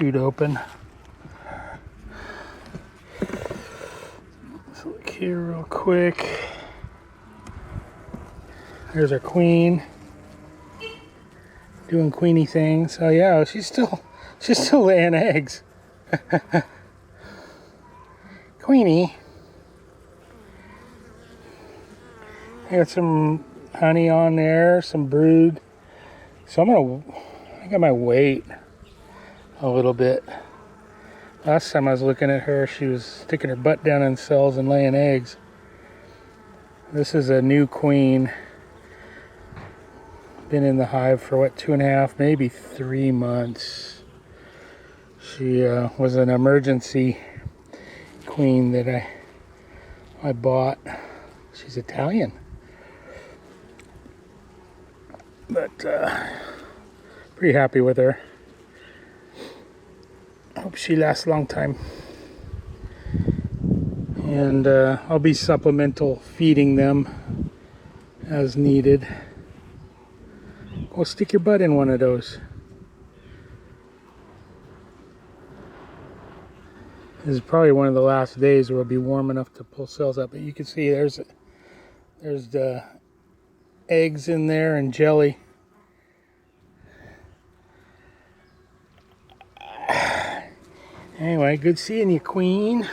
chute open. Let's look here real quick. There's our queen doing queenie things. Oh yeah, she's still laying eggs. Queenie. I got some honey on there, some brood. So I think I might wait a little bit. Last time I was looking at her, she was sticking her butt down in cells and laying eggs. This is a new queen. Been in the hive for what, 2.5, maybe 3 months. She was an emergency queen that I bought. She's Italian. But pretty happy with her. Hope she lasts a long time. And I'll be supplemental feeding them as needed. Go stick your butt in one of those. This is probably one of the last days where it'll be warm enough to pull cells up. But you can see there's the eggs in there and jelly. Anyway, good seeing you, Queen.